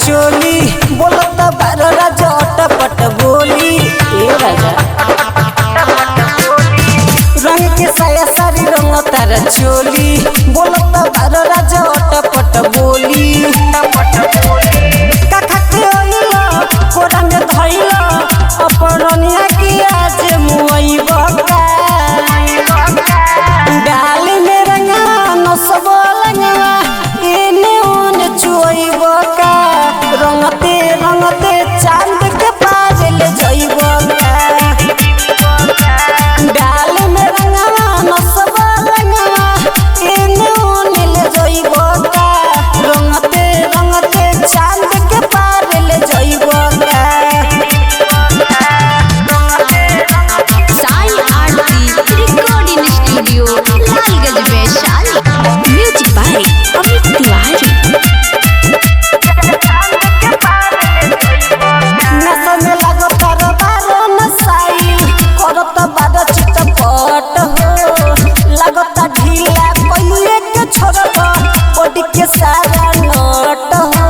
चोली बोलत बार राजा अटपट बोली ए राजा रंग के साया सारी रंग तार चोली बोलत बार राजा अटपट बोली काका के ओइला कोरा में धइला अपरनिया की आज मुई बका डाल में रंगा नसब लंगा एने ओने चुई बका रंगते रंगते चांद के पास ले जाइबो डाल में रंगवा नसब लंगवा एने ओने ले जाइबो रंगते रंगते चांद के पास ले जाइबो Sai Aarti recording studio Lalganj Vaishali music by Amit Tiwari सारा नोट हो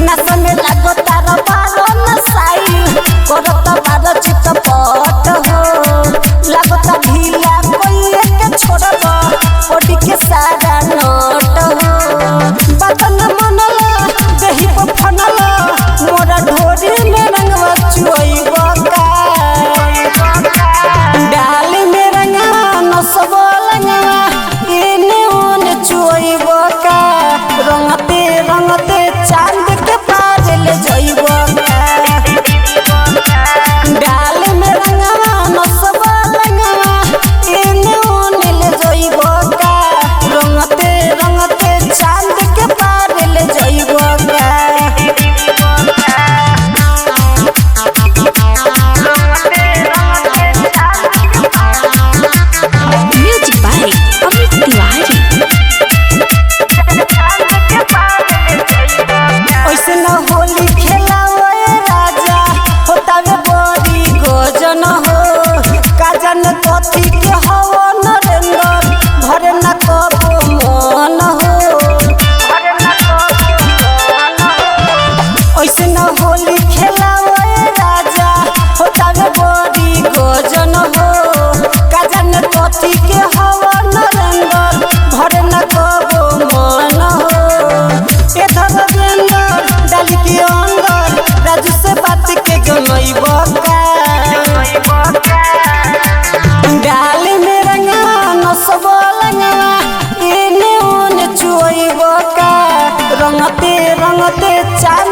नशा में लगो तारा बारो नसाई करत बारो चितपट हो लगता ढीला कोई एक छोड़ब बॉडी के सारा नोट हो बदन मनला देही पर फनला मोरा ढोरी में रंगवा चुईबो का डाल में रंगवा नसब रंगते रंगते चांद के पास ले जाइबो डाल में रंगवा नसब लंगवा एने ओने ले जाइबो रंगते रंगते चांद के पास ले जाइबो म्यूजिक बाय अमित तिवारी ऐसे न होली खेलावे राजा होतावे बड़ी गोजन हो काजन कथी के हवा नरेंद्र भरे न कबो मन हो ऐसे न होली खेलावे राजा होतावे बड़ी गोजन हो काजन कथी के हवा नरेंद्र भरे न कबो मन हो ए धर्मेंद्र डाली के अंदर राजू से बात के गलइबो डाल में रंगा नसब लंगा एने ओने चुईबो रंगते रंगते चांद